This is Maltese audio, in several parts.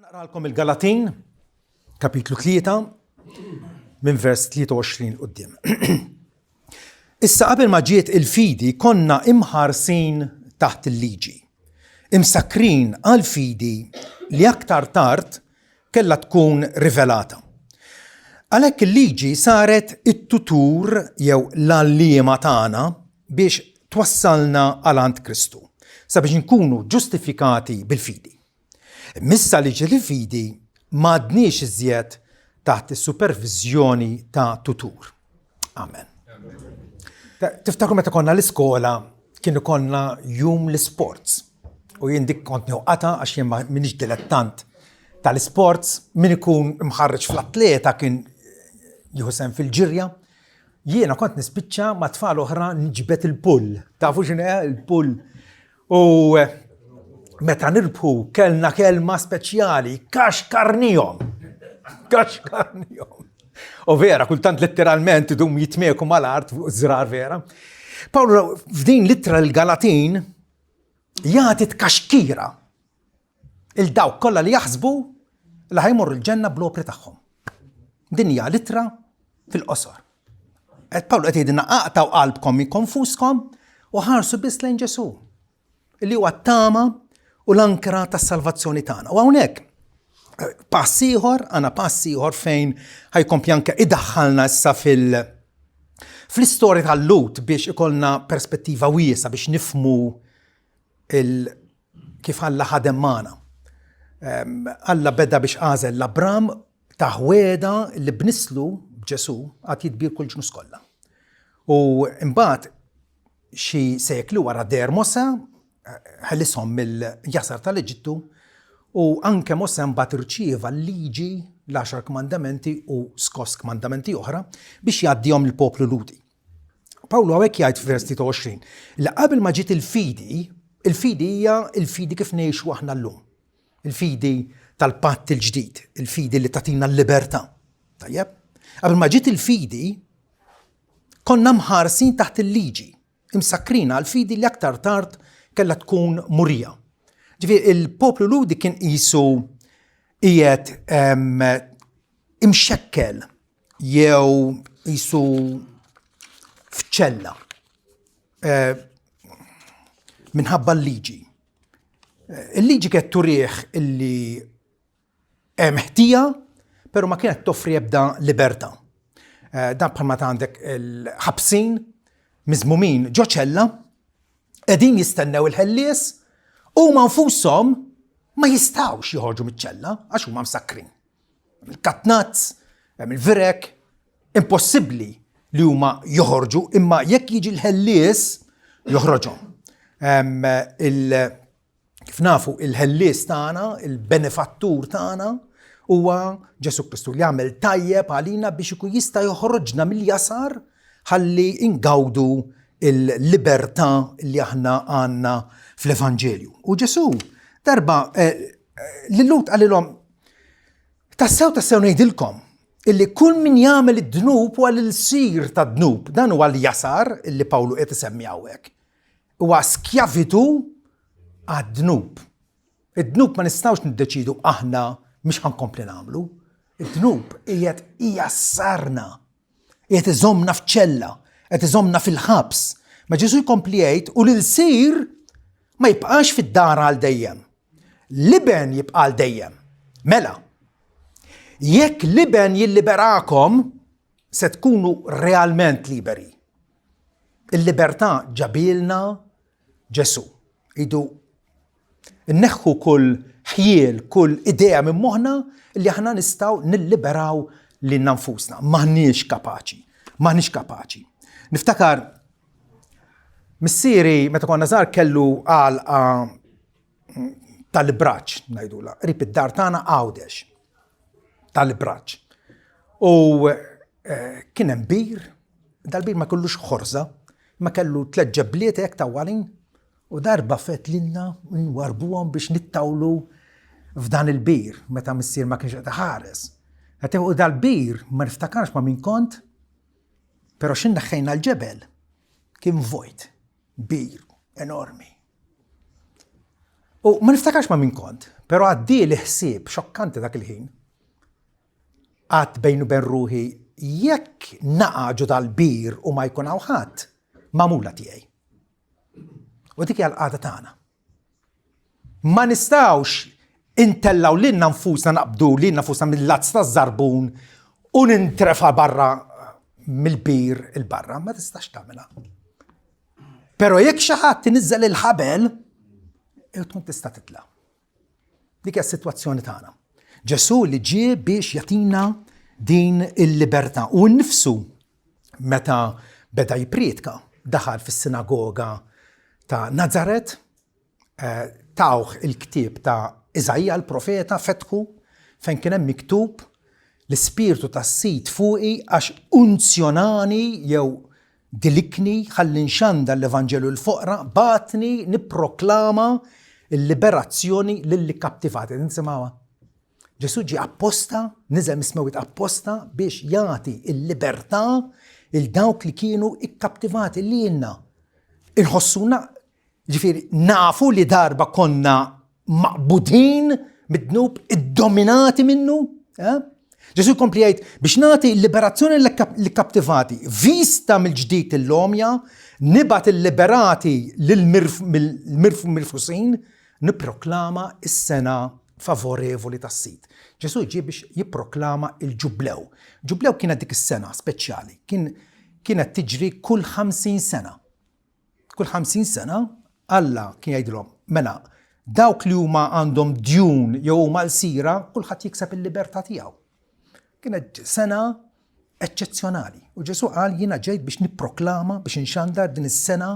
نقرأ لكم الجلاطين كابيتلو 3 من فيرس 23 قدام. إسا قبل ما جيت الفيدي كنا امحارسين تحت الليجي، مسكرين على الفيدي اللي أكتر تارت كلا تكون ريفيلاتا. عليك الليجي صارت التطور يو لاليما تانا بيش توصلنا على عند كريستو، سبيش نكونوا جوستيفيكاتي بالفيدي. مissa li ġi fidi ma għadniex iżjed taħt is-supervizjoni ta' tutur. Amen. Tiftakru meta konna l-iskola kienu konna jum l-sports u jien dik kont nieħqata għax jien minix dilettant tal-sports, min ikun mħarreġ fl-atleta kien jieħu sehem fil-ġirja. Jiena kont nispiċċa ma' tfal oħra nġibet il-pull. Tafu x'inhu il-pull? U meta nirbħu kellna kelma speċjali, kaxkarnihom. U vera, kultant letteralment idum jitmieku mal-art fuq żrar vera. Pawlu f'din littra l-Galatin jagħti tkaxkira il-dawk kollha li jaħsbu li ħajmorru l-ġenna bl-opri tagħhom. Din hija littra fil-qosor. Pawlu qed jgħidilna aqtaw qalbkom minn konfuskom u ħarsu biss lejn Ġesu, illi huwa t-tama u l-ankra tas-salvazzjoni tagħna. U hawnhekk pass ieħor fejn ħajkompli anke idaħħalna issa fl-istorja tal-Lut biex ikollna perspettiva wiesa biex nifhmu kif Alla ħadem magħna. Alla beda biex għażel l-Abram ta' ħweda li bnislu b'Ġesu għad jitbir kull ġnus kollha. U imbagħad xi seklu wara der Mosa ħellishom mill-jasar tal-Eġittu u anke Mosè mbagħad irċieva l-liġi l-10 kmandamenti u skos kmandamenti oħra biex jgħaddihom lill-poplu Ludi. Pawlu hawnhekk jgħid f'vers 23 li qabel ma ġiet il-fidi hija il-fidi kif ngħixu aħna llum. Il-fidi tal-patt il-ġdid, il-fidi li tagħtina l-libertà. Tajjeb? Qabel ma ġiet il-fidi konna mħarsin taħt il-liġi, imsakrina għall-fidi li aktar tard kella tkun murija. Ġifieri il-poplu Ludi kien qisu qiegħed imxekkel jew qisu f'ċella minħabba l-liġi. Il-liġi kienet turih illi hemm ħtija, però ma kienet toffri ebda libertà. Dan bħalma għandek il-ħabsin miżmumin ġo ċella qegħdin jistennew il-ħellies u ma nfushom ma jistgħux joħorġu miċ-ċella għax huma msakkrin. Il-katnazz, il-virek, impossibbli li huma joħorġu imma jekk jiġi l-ħellies joħroġhom. Kif nafu il-ħellies tagħna, il-benefattur tagħna huwa Ġesu Kristu li jagħmel tajjeb għalina biex ikun jista' joħroġna mill-jasar ħalli ingawdu il-libertà li aħna għandna fl-Evanġelju. U Ġesu darba l-Lut qalilhom tassew ngħidilkom illi kull min jagħmel id-dnub huwa l-sir ta' dnub. Dan huwa l-jasar illi Pawlu qed isemmi hawnhekk. Huwa skjavitu għad-dnub. Id-dnub ma nistgħux niddeċidu aħna mhux ħankompli nagħmlu. Id-dnub qiegħed ijassarna, qiegħed iżommna f'ċella, qed iżommna fil-ħabs. Ma Ġesu jkompli jgħid u l-sir ma jibqax fid-dar għal dejjem. Liben jibqa' għal dejjem. Mela, jekk liben jilliberakom se tkunu realment liberi. Il-libertà ġabilna Ġesu. Idu nneħħu kull ħjiel, kull idea minn moħħna li aħna nistgħu nilliberaw lil nfusna. M'aħniex kapaċi. Niftakar missieri meta konna żgħar kellu għalqa tal-ibraċ ngħidula, qrib id-dar tagħna għawdex tal-ibraċ. U kien hemm bir, dal-bir ma kellux ħorża, ma kellu 3 ġebliet hekk tawwalin u darba fet lilna nwarbuhom biex nittawlu f'dan il-bir meta missier ma kienx qed iħares. Qed dal-bir ma niftakarx ma' min kont, però x'inna ħejna l-ġebel kien vojt, bir enormi. U ma niftakarx ma' min kont, Pero għaddi l-ħsieb xokkanti dak il-ħin. Għad bejnu ben ruħi, jekk naqaġu dal-bir u ma jkun ħadd mamula tiegħi. U dik hija l-qagħda tagħna. Ma nistgħux intellaw lilna nfusna naqbdu lilna nfusna mill-lazz taż-żarbun u nintrefa barra mill-bir il-barra, ma tistax tagħmilha. Però jekk xi ħadd iniżżel il-ħabel, tkun tista' titla'. Dik hija s-sitwazzjoni tagħna. Ġesu li ġie biex jagħtina din il-libertà u nnifsu meta beda jipriedka daħal fis-sinagoga ta' Nazaret, tawh il-ktieb ta' Iżajja l-profeta fetħu fejn kien hemm miktub l-ispirtu tas-sit fuqi għax unzjonani jew dilikni ħalli nxanda l-Evanġelu l-foqra batni nipproklama il-liberazzjoni lill kaptivati. Ninsimgħuha. Ġesu ġie apposta, niżel mismewit apposta biex jagħti il-libertà il dawk li kienu ikkaptivati li jenna. Inħossuna, ġifieri nafu li darba konna maqbudin mid-dnub id-dominati minnu. Ġesu jkompli jgħid biex nagħti l-liberazzjoni l-kaptivati vista mill-ġdid il-lomja, nibat il-liberati mill-mirfusin, nipproklama is-sena favorevoli tas-sit. Ġesu ġie biex jipproklama il-ġublew. Ġublew kienet dik is-sena speċjali. Kienet tiġri kull 50 sena. Kull 50 sena Alla kien jgħidilhom mela dawk li huma għandhom djun jew huma l-sira kulħadd jikseb il-libertà tiegħu. Kienet sena eċċezzjonali. U Ġesu qal jiena ġejt biex nipproklama biex inxandar din is-sena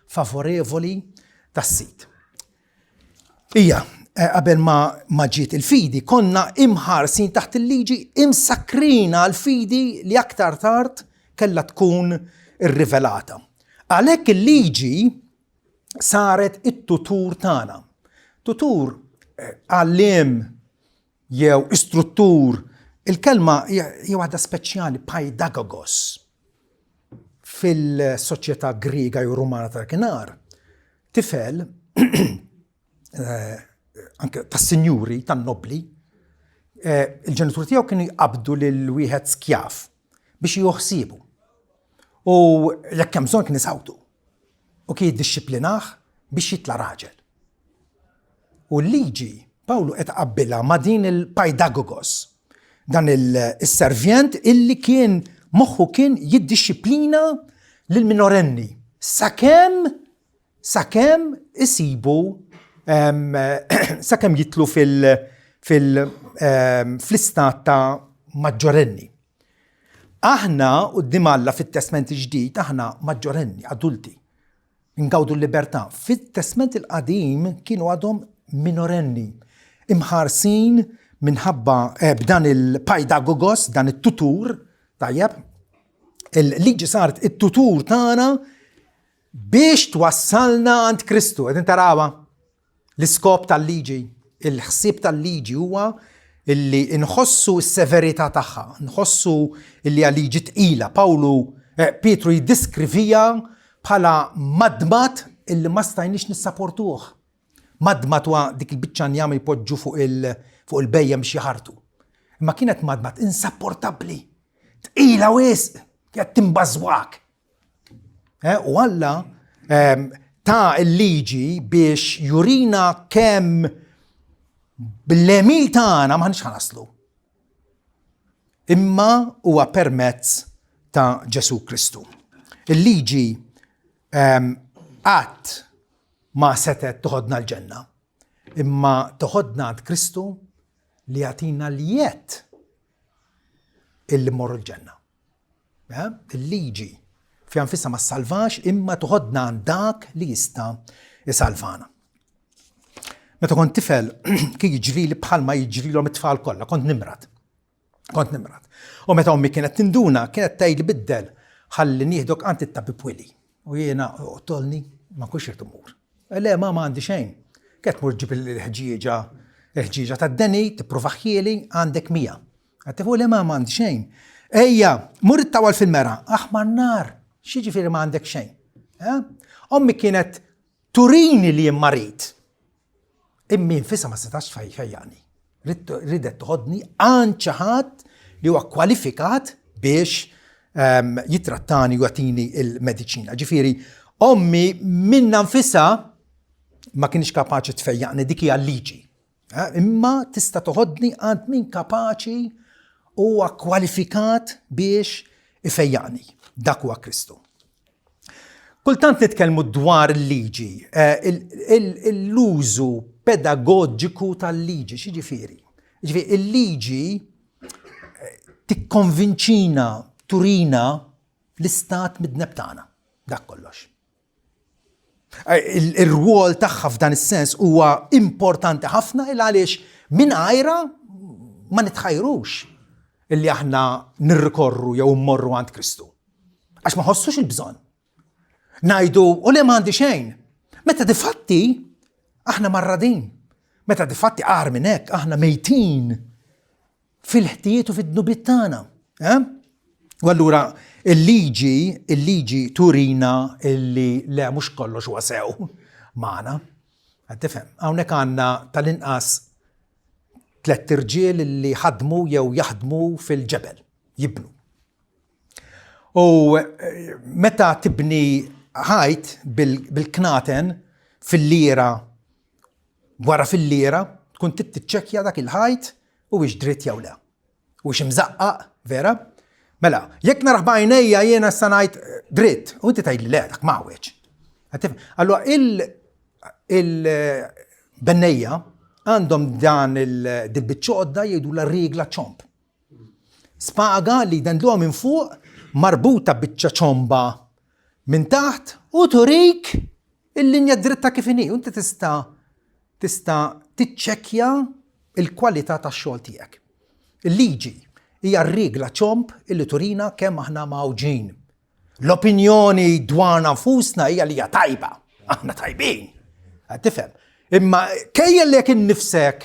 favorevoli tas-sit. Ija, qabel ma ġiet il-fidi, konna imħarsin taħt il-liġi, imsakrina l-fidi li aktar tard kellha tkun irrivelata. Għalhekk il-liġi saret it-tutur tagħna. Tutur għallim jew istruttur, il-kelma hija waħda speċjali paidagogos fil-soċjetà Griega jew Rumana tal-Kinar. Tifel anke tas-sinjuri, tan-nobli, il-ġenituri tiegħu kienu jqabdu lil wieħed skjaf biex joħsiebu. U jekk hemm bżonn kien isawtu. U kien jiddixxiplinah biex jitla raġel. U l-liġi Pawlu qed qabbilha ma' din il-paidagogos, dan il-servjent illi kien moħħu kien jiddixxiplina lil minorenni sakemm isibu sakemm jitlu fl-istat ta' maġġorenni. Aħna quddiem Alla fit-Testament il-ġdid aħna maġġorenni, adulti, ingawdu l-libertà. Fit-Testament il-qadim kienu għadhom minorenni, imħarsin minħabba b'dan il-paidagogos, dan it-tutur, tajjeb, il-liġi saret it-tutur tagħna biex twassalna għand Kristu. Qegħdin tarawha l-iskop tal-liġi, il-ħsieb tal-liġi huwa illi nħossu s-severità tagħha, nħossu illi liġi tqila. Pietru jiddiskrivija bħala madmat illi ma stajniex nissapportuh. Madmat huwa dik il-biċċa njam jpoġġu fuq il-bejjem xi ħartu. Imma kienet madmat insapportabbli, tqila wisq, kienet timbażwak. U Alla ta' il-liġi biex jurina kemm bil-lemil tagħna m'aħniex ħanaslu. Imma huwa permezz ta' Ġesu Kristu. Il-liġi qatt ma setet toħodna l-ġenna, imma toħodna għand Kristu li jagħtina l-jiet illi mmorru l-ġenna. Il-liġi fi anfissa ma salvax imma toħodna għand dak li jista' isalvana. Meta kont tifel kien jiġrili bħalma jiġrilhom it-tfal kollha, kont nimrad. U meta ommi kienet tinduna, kienet tgħidli biddel ħalli nieħdok għand it-tabib Willi. U jiena qtolni ma kunx irid imur. Le ma għandi xejn. Kienet mur ġib il-ħġieġa tad-deni, tipprova ħjieli għandek 100. Għattifu le ma għandi xejn. Ejja, mur ittawal fil-mera, aħmar nar, x'jiġifieri ma għandek xejn. Ommi kienet turini li jimmarit. immi nfisa ma setax tfejjani. Ridet toħodni għan ċaħat li huwa kwalifikat biex jitrattani u jagħtini il-mediċina. Ġifieri, ommi minna nfisa ma kienx kapaċi tfejjaqni, dik hija liġi. Imma tista' toħodni għand min kapaċi huwa kwalifikat biex ifejjaqni. Dak huwa Kristu. Kultant nitkellmu dwar il-liġi, l-użu pedagogiku tal-liġi, x'jiġifieri? Ġifieri il-liġi tikkonvinċina, turina l-istat midneb tagħna, dak kollox. Ir-rwol tagħha f'dan is-sens huwa importanti ħafna il għaliex mingħajra ma nitħajrux illi aħna nirrikorru jew mmorru għand Kristu. Għax ma ħossux il-bżonn. Ngħidu u le m'għandi xejn. Meta difatti aħna marradin. Meta difatti qar minn hekk aħna mejtin fil-ħtijiet u fid-dnubiet tagħna. U allura il-liġi turina illi le mhux kollox huwa sew magħna. Qed tifhem, hawnhekk għandna tal-inqas 3 irġiel illi ħadmu jew jaħdmu fil-ġebel, jibnu. U meta tibni ħajt bil-knaten fil-lira, wara fil-lira, tkun titċekkja dak il-ħajt u biex dritt jew le. U biex imżaqqaq, vera? Mela, jekk naraħ b'għajnejja jiena issa ngħid dritt, u inti tgħidli le dak m'hawnx. Allura il-bennejja għandhom dan il-biċċoqda jgħidu la rigla ċomp. Spaga li dandluha minn fuq marbuta biċċa ċomba minn taħt u turik il-linja dritta kif inhi. Inti tista' tiċċekkja il-kwalità tax-xogħol tiegħek. Il-liġi hija r-rigla ċomp illi turina kemm aħna mawġin. L-opinjoni dwarna nfusna hija li hija tajba. Aħna tajbin. Qed tifhem. Imma kejjellek innifsek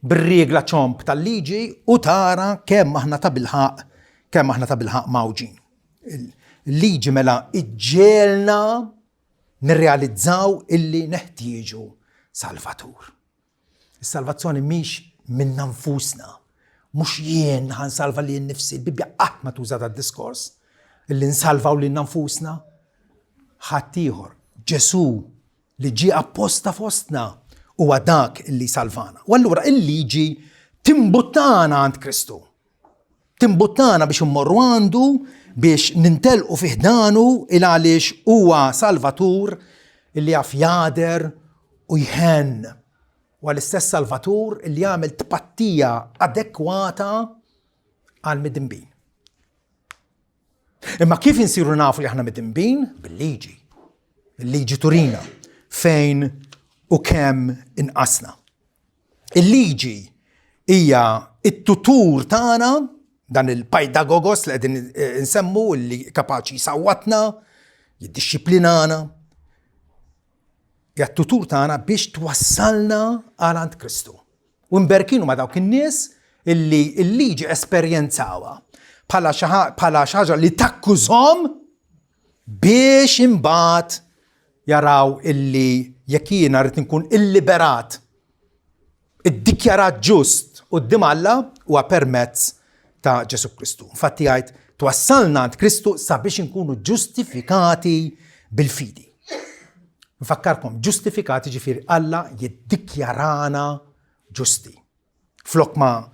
bir-rigla ċomp tal-liġi u tara kemm aħna ta' bilħaq mawġin. Il-liġi mela iġġielna nirrealizzaw illi neħtieġu Salvatur. Is-salvazzjoni mhix minna nfusna. Mhux jien ħansalva li nnifsi, il-Bibja qatt ma tuża d-diskors illi nsalvaw lil nfusna. Ħadd ieħor, Ġesu li ġie apposta fostna huwa dak illi salvana. U allura il-liġi timbuttana għand Kristu. Timbuttana biex immorru għandu biex nintelqu fih danu il għaliex huwa Salvatur illi jaf jader u jħenn. U għal-istess Salvatur illi jagħmel tpattija adekwata għal midinbin. Imma kif insiru nafu li aħna midinbin? Bil-liġi. Il-liġi turina fejn u kemm inqasna. Il-liġi hija it-tutur tagħna, dan il-pajdagogos li qegħdin insemmu li kapaċi jsawwatna, jiddixxiplinana. Hija t-tutur tagħna biex twassalna għal għand Kristu. U mberkinu ma' dawk in-nies illi l-liġi esperjenzawha bħala xi ħaġa li takkużhom biex imbagħad jaraw illi jekk jiena rrid inkun illiberat, iddikjarat ġust quddiem Alla huwa permezz ta' Ġesu Kristu. Infatti jgħid twassalna għand Kristu sabiex inkunu ġustifikati bil-fidi. Nfakkarkom, ġustifikati ġifieri Alla jiddikjarana ġusti. Flok ma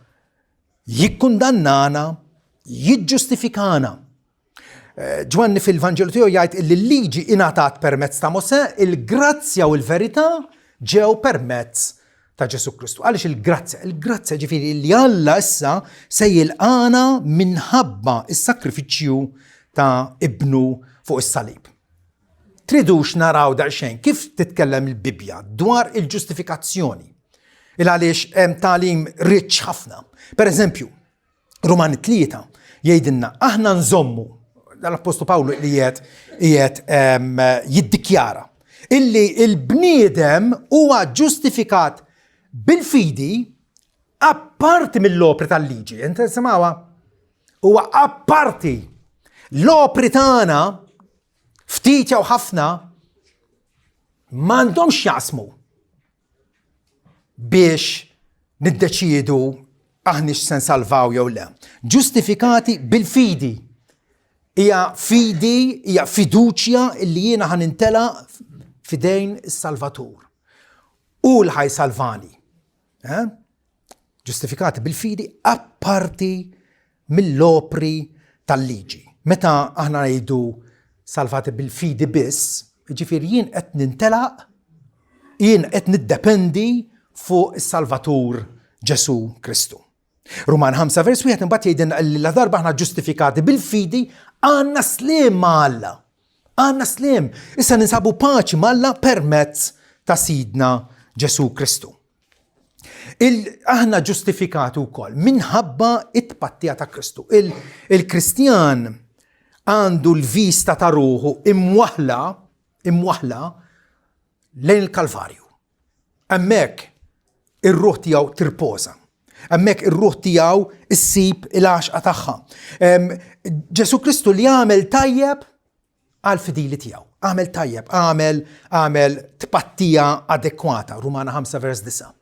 jikkundannana, jiġġustifikana. Ġwanni fil-Vanġelu tiegħu jgħid li l-liġi ingħatat permezz ta' Mosè, il-grazzja u l-verità ġew permezz ta' Ġesu Kristu. Għaliex il-grazzja? Il-grazzja ġifieri li Alla issa se jilqana minħabba is-sakrifiċċju ta' ibnu fuq is-salib. Tridux naraw daqsxejn kif titkellem il-Bibja dwar il-ġustifikazzjoni. Il-għaliex hemm tagħlim riċ ħafna. Pereżempju, Rumani 3 jgħidilna aħna nżommu l-Apostolu Pawlu li qiegħed jiddikjara illi l-bniedem huwa ġustifikat bil-fidi apparti mill-opri tal-liġi. Inti semgħuha huwa apparti l-opri tagħna ftit jew ħafna m'għandhomx jaqsmu biex niddeċiedu aħniex se nsalvaw jew le. Ġustifikati bil-fidi. Hija fidi, hija fiduċja li jiena ħanintela fidejn is-Salvatur. U l-ħaj salvani. Ġustifikati bil-fidi apparti mill-opri tal-liġi. Meta aħna ngħidu salvati bil-fidi biss, ġifieri jien qed nintelaq, jien qed niddependi fuq is-Salvatur Ġesu Kristu. Ruman 5 vers 1 imbagħad jgħidilna li la darba aħna ġustifikati bil-fidi għandna slim ma' Alla. Għandna slim. Issa ninsabu paċi ma' Alla permezz ta' Sidna Ġesu Kristu. Aħna ġustifikati wkoll minħabba it-tpattija ta' Kristu. Il-Kristjan għandu l-vista ta' ruħu imwaħla lejn il-Kalvarju. Hemmhekk ir-ruħ tiegħu tirpoża. Hemmhekk ir-ruħ tiegħu issib il-għaxqa tagħha. Ġesu Kristu li għamel tajjeb għal fidili tiegħu. Għamel tajjeb, għamel tpattija adekwata. Rumana 5 vers 9.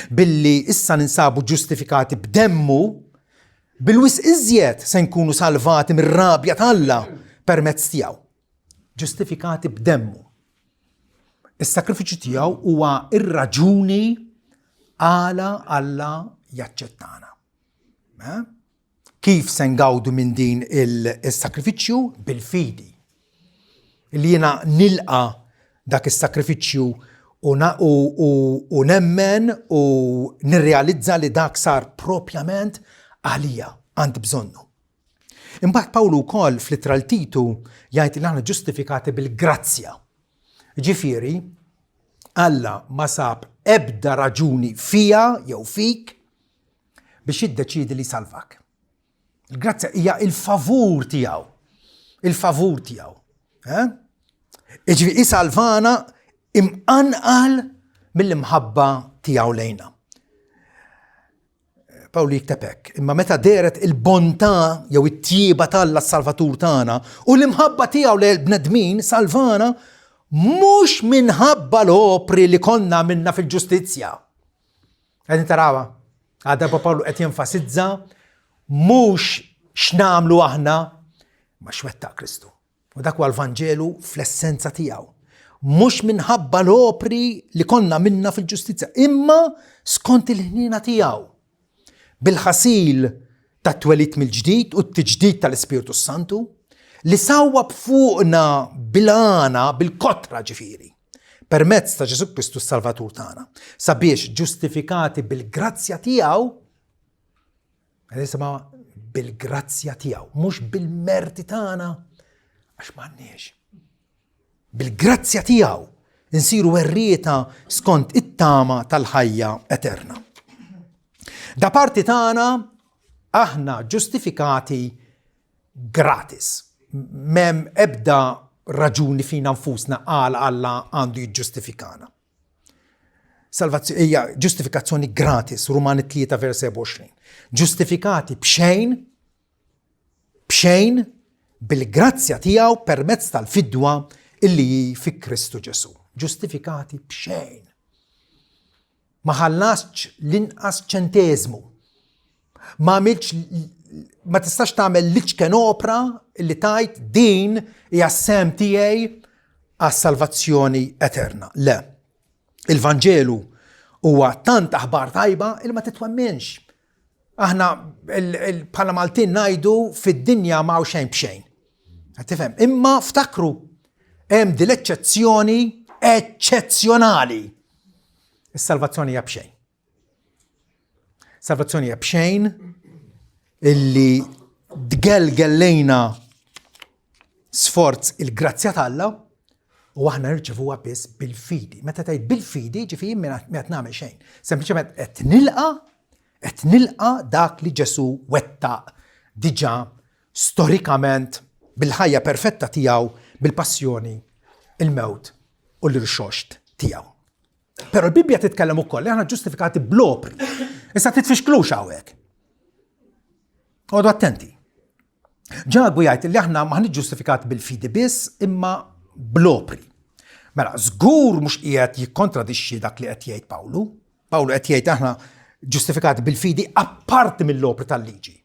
Billi issa ninsabu ġustifikati b'demmu, bil-wis iżjed se nkunu salvati mir-rabja tal-Alla permezz tiegħu. Ġustifikati b'demmu. Is-sakrifiċċju tiegħu huwa ir-raġuni għala Alla jaċċettana. Kif se ngawdu minn din il-sakrifiċċju? Bil-fidi. Li jiena nilqa dak is-sakrifiċċju u nemmen u nirrealizza li dak sar propjament għalija għand bżonnu. Imbagħad Pawlu wkoll fl-ittra Titu jgħid li aħna ġustifikati bil-grazzja. Ġifieri, Alla ma sab ebda raġuni fija jew fik biex jiddeċiedi li salvak. Il-grazzja hija il-favur tiegħu. Il-favur tiegħu. Ġifieri salvana imqanqal mill-imħabba tiegħu lejna. Pawlu jikteb hekk, imma meta deret il-bontà jew it-tjieba tal-Alla s-Salvatur tagħna u l-imħabba tiegħu lejn bnedmin salvana mhux minħabba l-opri li konna minna fil-ġustizzja. Qed tarawa, għadha Pawlu qed jenfasizza mhux x'nagħmlu aħna ma xwettaq Kristu. U dak huwa l-Vanġelu fl-essenza tiegħu. Mhux minħabba l-opri li konna minna fil-ġustizzja, imma skont il-ħniena tiegħu. Bil-ħasil tat-twelid mill-ġdid u t-tiġdid tal-Ispiritu Santu li sawwab fuqna bil-għana, bil-kotra ġifieri, permezz ta' Ġesu Kristu s-Salvatur tagħna, sabiex ġustifikati bil-grazzja tiegħu, bil-grazzja tiegħu, mhux bil-merti tagħna għax m'għandniex. Bil-grazzja tiegħu insiru werrieta skont it-tama tal-ħajja eterna. Da parti tagħna aħna ġustifikati gratis. Mem ebda raġuni fina nfusna għal Alla għandu jiġġustifikana. Hija ġustifikazzjoni gratis, Rumani 3 vers 27. Ġustifikati b'xejn bil-grazzja tiegħu permezz tal-fidwa illi fi Kristu Ġesu. Ġustifikati b'xejn. Ma ħallasx l-inqas ċenteżmu. Ma tistax tagħmel liċken opra illi tajt din hija sem tiegħi għas-salvazzjoni eterna. Le. Il-Vanġelu huwa tant aħbar tajba il ma titwemminx. Aħna bħala Maltin ngħidu fid-dinja ma' xejn b'xejn. Tifhem? Imma ftakru hemm din l-eċċezzjoni eċċezzjonali. Is-salvazzjoni hija b'xejn. Salvazzjoni hija b'xejn illi tgelgellejna sforz il-grazzja tal-Alla u aħna nirċevuha biss bil-fidi. Meta tgħid bil-fidi ġifieri ma qed nagħmel xejn. Sempliċement qed nilqa dak li Ġesu wettaq diġà storikament bil-ħajja perfetta tiegħu, bil-passjoni, il-mewt u l-irxoxt tiegħu. Però l-Bibbja titkellem ukoll li aħna ġustifikati bl-opri. Issa titfixklux hawnhekk. Għodu attenti. Ġagu jgħid li aħna maħniġ ġustifikati bil-fidi biss imma bl-opri. Mela, żgur mhux qiegħed jikkontradixxi dak li qed jgħid Pawlu. Pawlu qed jgħid aħna ġustifikati bil-fidi apparti mill-opri tal-liġi.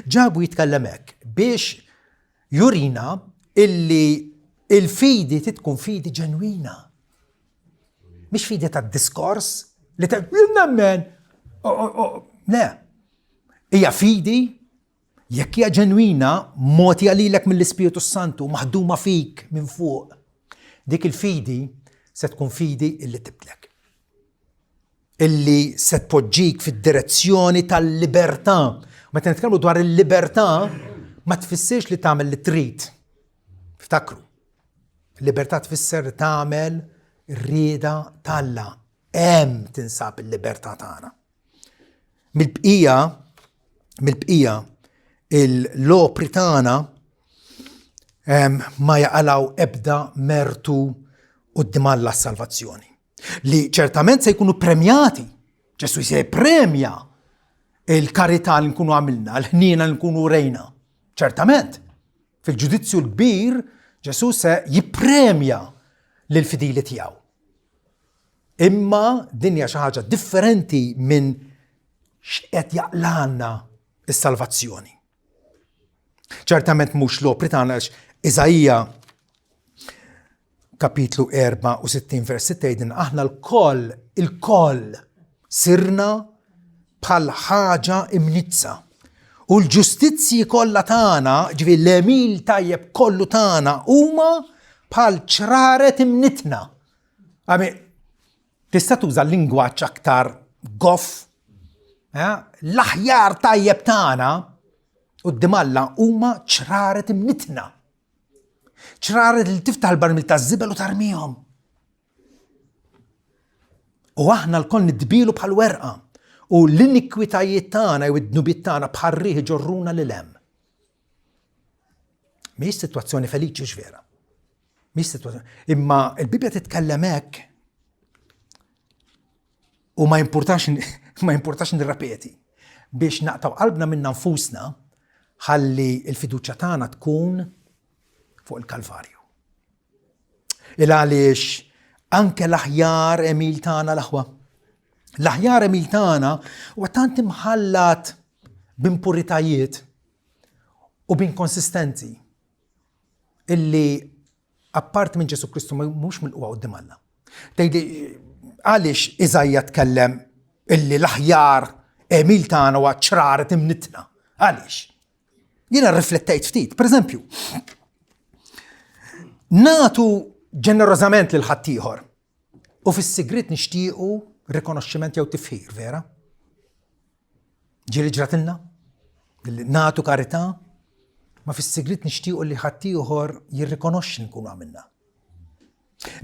Ġabu jitkellem hekk biex jurina illi il-fidi tkun fidi ġenwina. Mhix fidi tad-diskors li nemmen. Le. Hija fidi jekk hija ġenwina mogħtija lilek mill-Ispiritu Santu maħduma fik minn fuq. Dik il-fidi se tkun fidi illi tibdlek. Illi se tpoġġik fid-direzzjoni tal-libertà. Meta nitkellmu dwar il-libertà ma tfissirx li tagħmel li trid. Ftakru. Libertà tfisser tagħmel rieda talla. Hemm tinsab il-libertà tagħna. Mill-bqija l-opri tagħna ma jaqalaw ebda mertu quddiem Alla s-salvazzjoni. Li ċertament se jkunu premjati. Ġesu se jpremja il-karità li nkunu għamilna, l-ħniena li nkunu rejna. ċertament. Fil-ġudizzju l-kbir, Ġesu se jippremja lill-fidili tiegħu. Imma dinja xi ħaġa differenti minn x'qed jaqlanna is-salvazzjoni. ċertament mhux l-opri tagħna Iżajja kapitlu 64 verset tgħidilna aħna il-koll sirna bħal ħaġa imnizza. U l-ġustizzji kollha tagħna, ġifieri l-emil tajjeb kollu tagħna huma bħal ċraret imnitna. Tista' tuża l-lingwaġġ aktar goff. L-aħjar tajjeb tagħna quddiem Alla huma ċraret imnitna. ċraret li tiftaħ il-barmil taż-żibel u tarmihom. U aħna l-koll nidbilu bħal werqa. U l-inikwitajiet tagħna u d-dnubiet tagħna bħal riħ ġorruna lil hemm. Mhix sitwazzjoni feliċi x'vera. Mhix sitwazzjoni. Imma l-Bibja titkellem hekk u ma importax nirrepeti biex naqtaw qalbna minna nfusna ħalli l-fiduċja tagħna tkun fuq il-Kalvarju. Għaliex anke l-aħjar emil tagħna l-aħwa. L-aħjar emil tagħna huwa tant imħallat b'impuritajiet u b'inkonsistenzi illi apparti minn Ġesu Kristu mhux milquha quddiem Alla. Għaliex Iżajja tkellem illi l-aħjar emil tagħna huwa ċraret imnitna. Għaliex? Jiena rriflettejt ftit. Pereżempju, nagħtu ġenerożament lil ħaddieħor u fis-sigriet nixtiequ rikonoxximent jew tifħir, vera? Ġieli ġratilna? Nagħtu karità? Ma fis-sigriet nixtiequ li ħaddieħor jirrikonoxxi nkunu għamilna.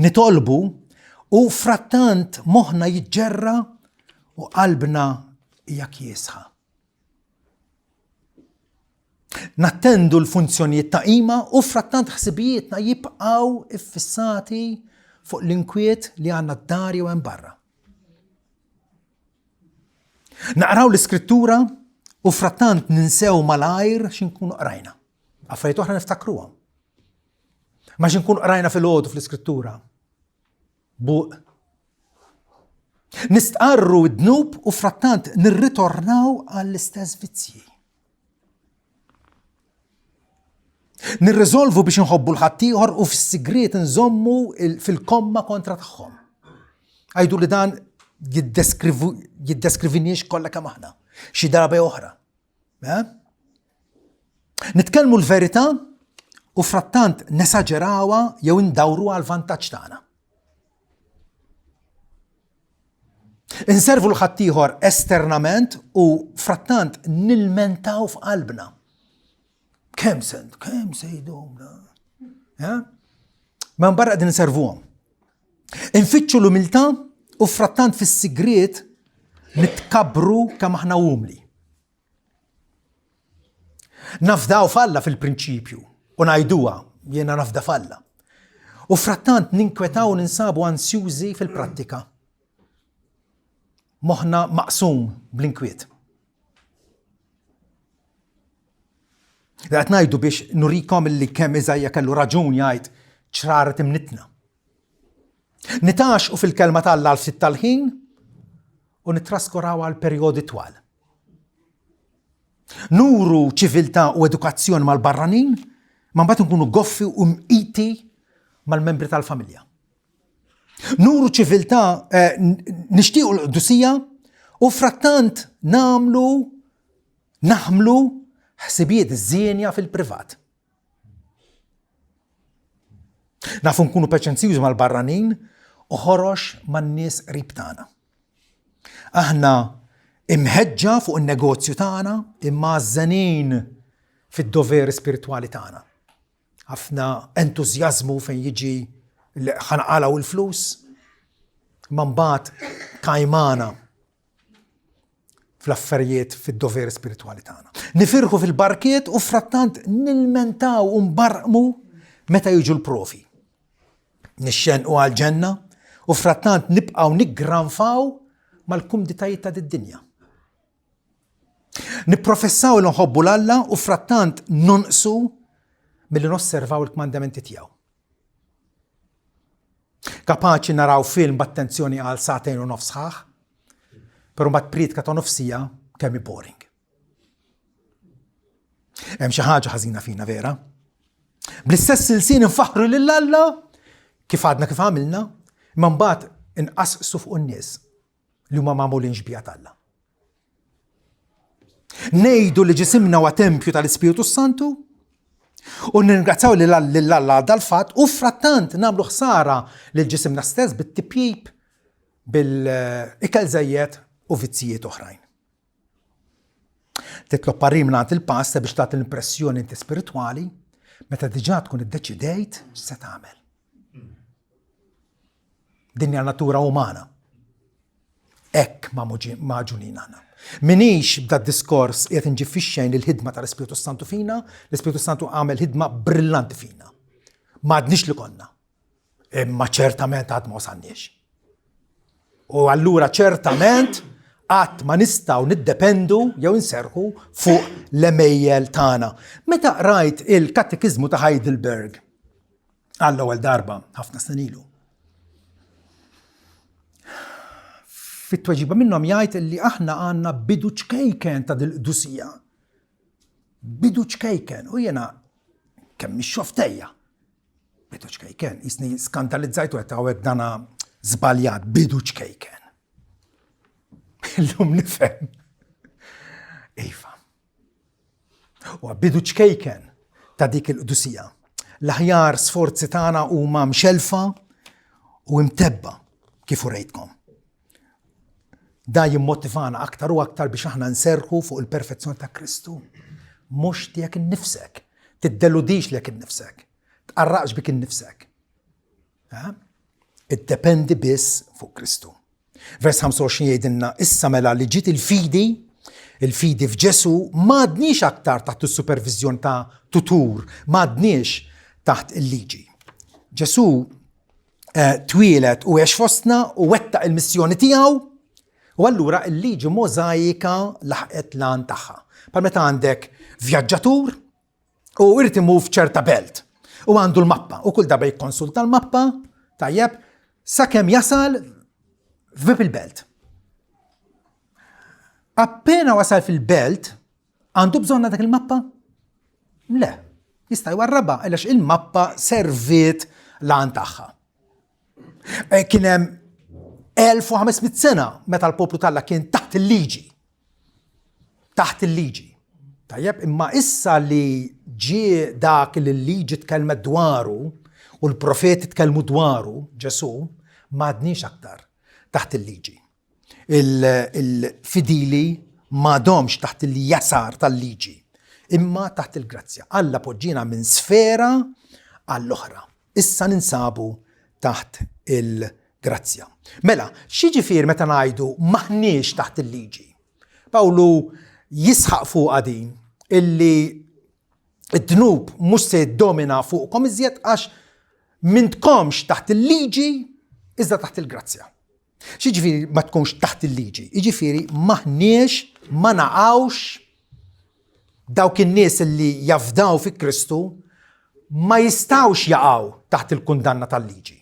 Nitolbu u frattant moħħna jiġġerra u qalbna hija kiesħa. Nattendu l-funzjonijiet ta' qima u frattant ħsibijietna jibqgħu iffissati fuq l-inkwiet li għandna d-dar jew hemm barra. Naqraw l-iskrittura u frattant ninsew malajr x'inkunu qrajna. Affarijiet oħra niftakruhom. Ma x'inkunu qrajna fil-għodu fl-iskrittura. Buq. Nistqarru d-dnub u frattant nirritornaw għall-istess vizzji. Nirriżolvu biex nħobbu l-ħaddieħor u fis-sigriet nżommu fil-komma kontra tagħhom. Għajdu li dan jiddeskrivinix kollha kemm aħna. Xi darba oħra. Nitkellmu l-verità u frattant nesaġerawha jew indawruha għal vantaġġ tagħna. Inservu l-ħaddieħor esternament u frattant nilmentaw f'qalbna. Kemm sejdhom. Ma mbarra qegħdin inservuhom. Infittxu l-umiltà u frattant fis-sigriet nitkabru kemm aħna umli. Nafdaw f'Alla fil-prinċipju u ngħiduha jiena nafda f'Alla. U frattant ninkwetaw ninsabu ansjużi fil-prattika. Moħħna maqsum bl-inkwiet. Qed ngħidu biex nurikom illi kemm Iżajja kellu raġun jgħid ċraret imnitna. Nitax u fil-kelma tal-Alla ftit tal-ħin u nitraskuraw għal perjodi twal. Nuru ċiviltà u edukazzjoni mal-barranin, ma mbagħad nkunu goffi u mqiti mal-membri tal-familja. Nuru ċiviltà nixtiequ l-qdusija u frattant naħmlu ħsibijiet żienja fil-privat. Nafu nkunu paċenzjużi mal-barranin u ħorox man-nies qrib tagħna. Aħna imħeġġa fuq in-negozju tagħna imma żanin fid-doveri spiritwali tagħna. Ħafna entużjażmu fejn jiġi ħanqalgħu il-flus, ma mbagħad kajmana fl-affarijiet fid-doveri spiritwali tagħna. Nifirħu fil-barkiet u frattant nilmentaw u nbarqmu meta jiġu l-profi. Nixxenqu għall-ġenna u frattant nibqgħu niggranfaw mal-kumditajiet ta' dinja. Nipprofessaw li nħobbu l-Alla u frattant nonqsu milli nosservaw il-kmandamenti tiegħu. Kapaċi naraw film b'attenzjoni għal sa'tejn u nofs sħaħ, però mbagħad priedka ta' nofsija kemm boring. Hemm xi ħaġa ħażina fina vera. Bl-istess silsin infaħru lill-Alla kif għadna kif għamilna, imma mbagħad inqasqsu fuq in-nies li huma magħmulin xbija tal-Alla. Ngħidu li ġisimna huwa tempju tal-Ispiritu Santu u nirringrazzaw lill-Alla dal-fatt u frattant nagħmlu ħsara lil ġisimna stess bit-tipjib bil-ikel żejjed u vizzijiet oħrajn. Titlob parim mingħand il-pasta biex tagħti l-impressjoni inti spiritwali meta diġà tkun iddeċidejt x'se tagħmel. Din hija natura umana. Hekk maġunin aħna. Minix b'da diskors qiegħed inġib fix-xejn il-ħidma tal-Ispiritu Santu fina, l-Ispiritu Santu għamel ħidma brillanti fina. M'għadniex li konna. Imma ċertament għad ma wasalniex. U allura ċertament qatt ma nistgħu niddependu jew inserħu fuq l-emejjel tagħna. Meta rajt il-Katekizmu ta' Heidelberg għall-ewwel darba ħafna snin ilu. Fit-tweġiba minnhom jgħid li aħna għandna bidu ċkejken ta' dil-qdusija. Bidu ċkejken. U jiena kemm mhix xoftejja. Bidu ċkejken. Isni skandalizzajtu qed hawnhekk dana żbaljat bidu ċkejken. Illum nifhem. Iva. U bidu ċkejken ta' dik il-qdusija. L-aħjar sforzi tagħna huma mxelfa u mtebba kif urejtkom. Da jimmotivana aktar u aktar biex aħna nserħu fuq il-perfezzjoni ta' Kristu. Mhux tiegħek innifsek, tiddeludix lek innifsek, tqarraqx bik innifsek. Iddependi biss fuq Kristu. Vers 25 jgħidilna issa mela li ġiet il-fidi f'Ġesu m'għadniex aktar taħt is-supervizjoni ta' tutur, m'għadniex taħt il-liġi. Ġesu twieled u għex fostna u wettaq il-missjoni tiegħu. U allura il-liġi możajika laħqet lan tagħha. Bħal meta għandek vjaġġatur u irid imur f'ċerta belt u għandu l-mappa u kull darba jikkonsulta l-mappa tajjeb sakemm jasal f'bib il-belt. Appena wasal fil-belt għandu bżonna dak il-mappa? Le, jista' jwarrabha għaliex il-mappa serviet lan tagħha. Kien hemm 1500 sena meta l-poplu tal-Alla kien taħt il-liġi. Taħt il-liġi. Tajjeb, imma issa li ġie dak li l-liġi tkellmet dwaru u l-profeti tkellmu dwaru, Ġesu, m'għadniex aktar taħt il-liġi. Il-fidili m'għadhomx taħt il-jasar tal-liġi, imma taħt il-grazzja. Alla poġġina minn sfera għall-oħra. Issa ninsabu taħt il-grazzja. Mela, x'jiġifier meta ngħidu m'aħniex taħt il-liġi? Pawlu jisħaq fuq din illi id-dnub mhux se jiddomina fuqkom iżjed għax m'intkomx taħt il-liġi iżda taħt il-grazzja. X'jiġifieri ma tkunx taħt il-liġi? Jiġifieri m'aħniex ma naqgħux dawk in-nies li jafdaw fi Kristu ma jistgħux jaqgħu taħt il-kundanna tal-liġi.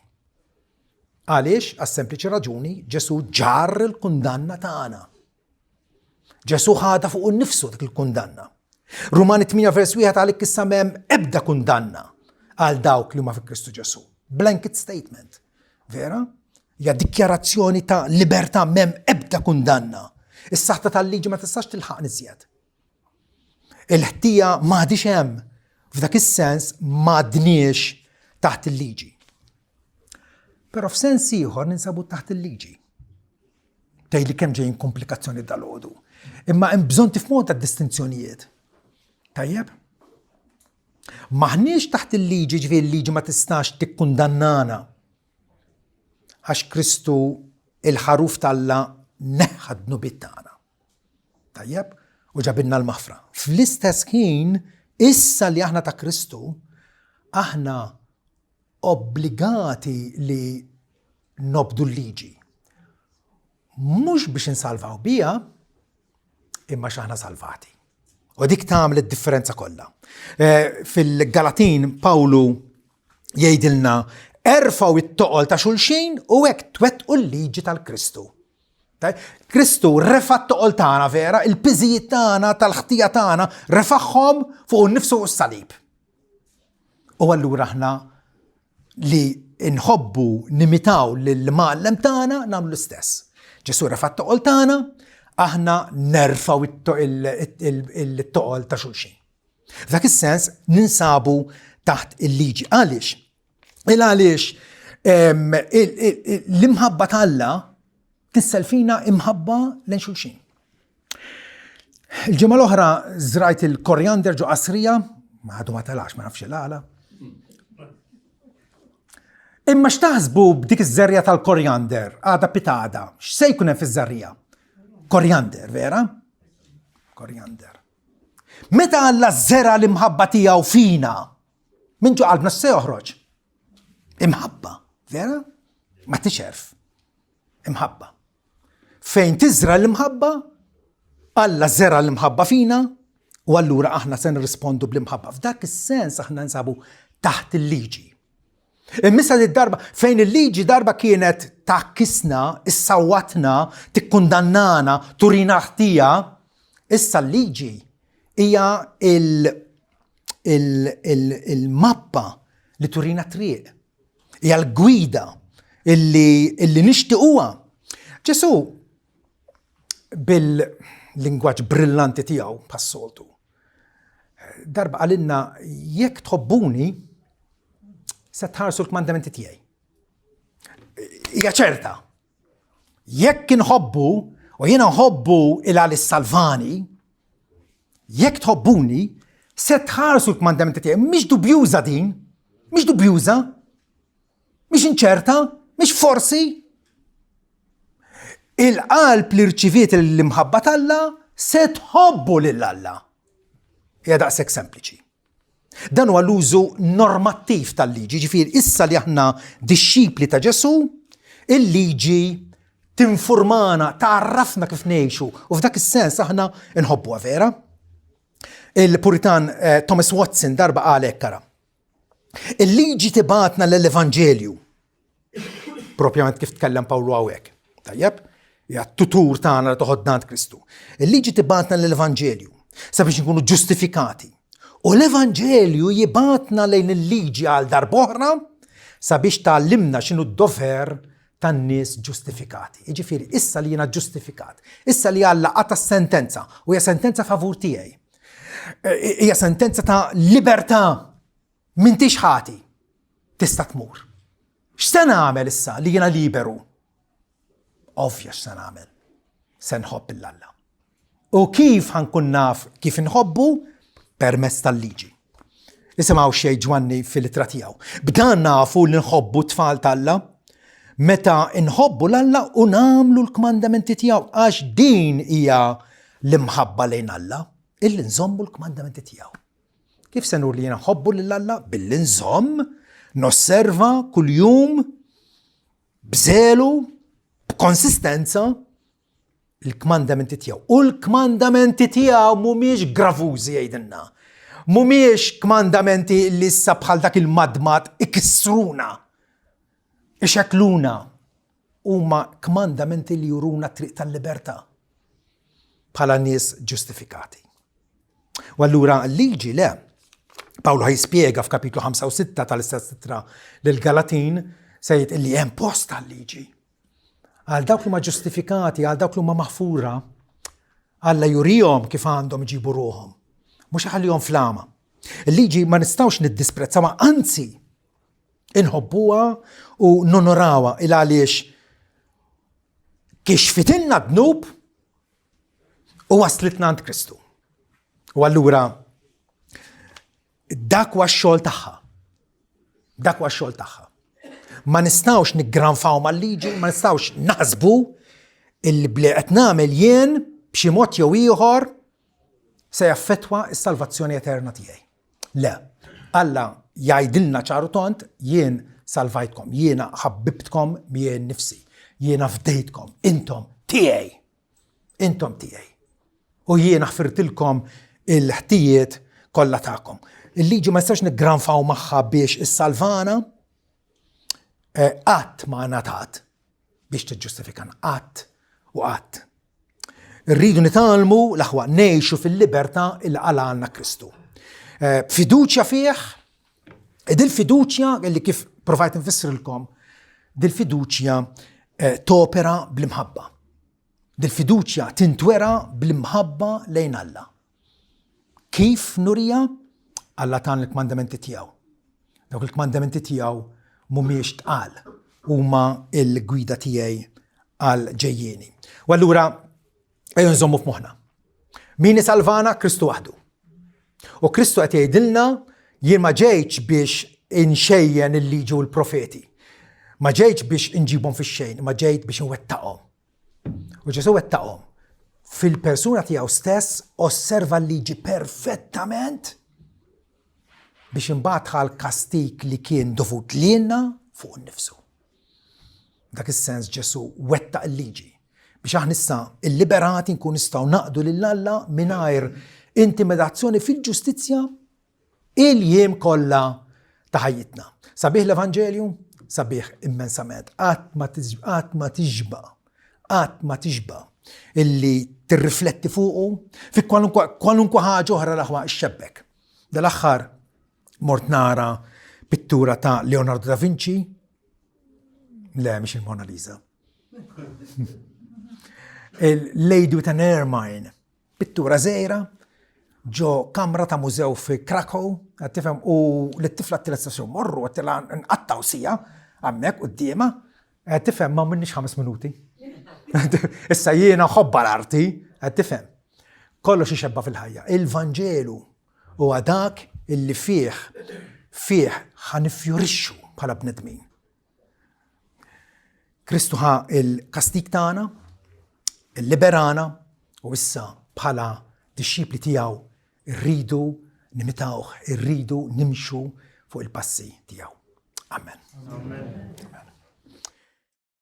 Għaliex, għas-sempliċi raġuni, Ġesu ġar il-kundanna tagħna. Ġesu ħada fuq innifsu dik il-kundanna. Rumani 8 vers 1 għalik issa m'hemm ebda kundanna għal dawk li huma fi Kristu Ġesu. Blanket statement. Vera? Ja dikjarazzjoni ta' libertà, m'hemm ebda kundanna. Is-saħta tal-liġi ma tistax tilħaq niżjed. Il-ħtija m'għadix hemm. F'dak is-sens m'għadniex taħt il-liġi. Però f'sens ieħor ninsabu taħt il-liġi. Tgħidli kemm ġejjin komplikazzjoni dal-għodu. Imma hemm bżonn tifhmu d-distinzjonijiet. Tajjeb? Maħniex taħt il-liġi, ġifieri il-liġi ma tistax tikkundannana. Għax Kristu il-ħaruf Alla neħħa d-nubiet tagħna. Tajjeb? U ġabilna l-maħfra. Fl-istess ħin, issa li aħna ta' Kristu, aħna obbligati li nobdu l-liġi. Mhux biex insalvaw bija, imma x'aħna salvati. U dik tagħmel id-differenza kollha. Fil-Galatin Pawlu jgħidilna erfgħu it-toqol ta' xulxin u hekk twettqu l-liġi tal-Kristu. Kristu refa' t-toqol tagħna vera, il-piżijiet tagħna tal-ħtija tagħna refaħħom fuq innifsu u s-salib. U allura aħna li nħobbu nimitaw lill-mgħallem tagħna nagħmlu l-istess. Ġesu refa' t-toqol tagħna, aħna nerfaw il-toqol ta' xulxin. F'dak is-sens ninsabu taħt il-liġi. Għaliex? Għaliex l-imħabba tal-Alla tisselfina imħabba lejn xulxin. Il-ġimgħa l-oħra żrajt il-korjander ġo qasrija, ma għadu ma talax, ma nafx il-għala. Imma x'taħsbu b'dik iż-żerja tal-korjander, għada pitada, x'se jkun hemm fiż-żerrija? Korjander, vera? Korjander. Meta Alla żera l-imħabba tiegħu fina, min ġo qalbna se joħroġ? Imħabba, vera? Ma tixerf. Imħabba. Fejn tiżra l-imħabba, Alla żera l-imħabba fina, u allura aħna se nirrispondu bl-imħabba. F'dak is-sens aħna nsabu taħt il-liġi. Immissa darba fejn il-liġi darba kienet takkisna, issawatna, tikkundannana, turina ħtija, issa l-liġi hija il-mappa li turina triq. Hija l-gwida illi nixtiequha. Ġesu bil-lingwaġġ brillanti tiegħu pas-soltu. Darba għalinna jekk tħobbuni se tħarsu l-kmandamenti tiegħi. Hija ċerta. Jekk inħobbu u jiena nħobbu il-salvani, jekk tħobbuni se tħarsu l-kmandamenti tiegħi. Mhix dubjuża din, mhix dubjuża, mhix inċerta, mhix forsi. Il-qalb li rċiviet l-imħabba tal-Alla se tħobbu lill-Alla. Hija daqshekk sempliċi. Dan huwa l-użu normattiv tal-liġi, ġifieri issa li aħna dixxipli ta' Ġesu, il-liġi tinfurmana, tarrafna kif ngħixu, u f'dak is-sens aħna nħobbuha vera. Il-Puritan Thomas Watson darba qal hekk ara. Il-liġi tibatna l-Evanġelju. Propjament kif tkellem Pawlu hawnhekk. Tajjeb? Hija t-tutur tagħna li toħodna għand Kristu. Il-liġi tibatna l-Evanġelju sabiex nkunu ġustifikati. U l-Evanġelju jibatna lejn il-liġi għal darb'oħra sabiex tgħallimna x'inhu d-dover tan-nies ġustifikati. Jiġifieri issa li jiena ġustifikat, issa li Alla għata sentenza u hija sentenza favur tiegħi. Hija sentenza ta' libertà m'intix ħati tista' tmur. X'se nagħmel issa li jiena liberu? Ovvja x'se nagħmel. Se nħobb il-Alla. U kif ħankun naf kif inħobbu? Permezz tal-liġi. Nisimgħu xejn Ġwanni fil-ittra tiegħu. B'dan nafu li nħobbu t-tfal tal-Alla meta nħobbu l-Alla u nagħmlu l-kmandamenti tiegħu għax din hija l-imħabba lejn Alla illi nżommu l-kmandamenti tiegħu. Kif se nur li jiena nħobbu lill-Alla? Billi nżomm, nosserva kuljum bżelu, b'konsistenza il-kmandamenti tiegħu. U l-kmandamenti tiegħu mhumiex gravużi jgħidilna. Mhumiex kmandamenti li issa bħal dak il-madmat ikissruna, ixekluna, huma kmandamenti li juruna triq tal-libertà bħala nies ġustifikati. U allura l-liġi le, Pawlu ħajspjega f'kapitlu 5 u 6 tal-istess ittra lill-Galatin se jgħid illi hemm post tal-liġi. Għal dawk li ma ġustifikati, għal dawk li ma maħfura, Alla jurihom kif għandhom iġibu ruhom. Mhux ħallihom flama. Il-liġi ma nistgħux niddisprezzawha, anzi inħobbuha u nonorawha il għaliex kixfitilna dnub u waslitna għand Kristu. U allura dak huwa x-xogħol tagħha. Dak huwa x-xogħol tagħha. Ma nistgħux niggranfaw mal-liġi, ma nistgħux naħsbu illi bli qed nagħmel jien b'xi mod jew ieħor se jaffettwa s-salvazzjoni eterna tiegħi. Le, Alla jgħidilna ċaru tont, jien salvajtkom, jiena ħabbibtkom jien nifsi, jiena fdejtkom, intom tiegħi. Intom tiegħi. U jiena ħfirtilkom il-ħtijiet kollha tagħkom. Il-liġi ma jistax niggranfaw magħha biex issalvana qatt ma ngħatat biex tiġġustifikana, qatt u qatt. Rridu nitalmu l-aħwa ngħixu fil-libertà il għalna Kristu. Fiduċja fih, dil-fiduċja li kif provajt nfissrilkom, dil-fiduċja topera bl-imħabba. Dil-fiduċja tintwera bl-imħabba lejn Alla. Kif nurija? Alla tan il-kmandamenti tiegħu. Dawk il-kmandamenti tiegħu mhumiex tqal, huma l-gwida tiegħi għal ġejjieni. U allura ejja nżommu f'moħħna. Min isalvana? Kristu waħdu. U Kristu qed jgħidilna jien ma ġejtx biex inxejjen il-liġi u l-profeti. Ma ġejtx biex inġibhom fix-xejn, ma ġejt biex inwettaqhom. U Ġesu wettaqhom. Fil-persuna tiegħu stess osserva l-liġi perfettament biex imbagħad ħal kastik li kien dovut lilna fuq innifsu. Dak is-sens Ġesu wettaq il-liġi biex aħna issa il-liberati nkun nistgħu naqdu lil Alla mingħajr intimidazzjoni fil-ġustizzja il-jiem kollha ta' ħajjitna. Sabiħ l-Evanġelju, sabiħ immensament, qatt ma tiġba illi tirrifletti fuqu fi kwalunkwe ħaġa oħra l-aħwa xxebbek. Dal-aħħar mort nara pittura ta' Leonardo da Vinci, le mhix il-Mona Lisa. Il-Lady with an Ermine, pittura żgħira ġo kamra ta' mużew fi Krakow, tifhem, u l-tifla t-telestazzjon morru għattila nqattaw sija għammek qudiema, tifhem ma minnix 5 minuti. Issa jiena ħobba l-arti, tifhem. Kollox ixebba fil-ħajja. Il-Vanġelu huwa dak illi fih ħanifjurixxu bħala bnedmin. Kristu ħa il-kastik tagħna, il-liberana, u issa bħala disċipli tiegħu irridu nimitawh, irridu nimxu fuq il-passi tiegħu. Amen. Amen.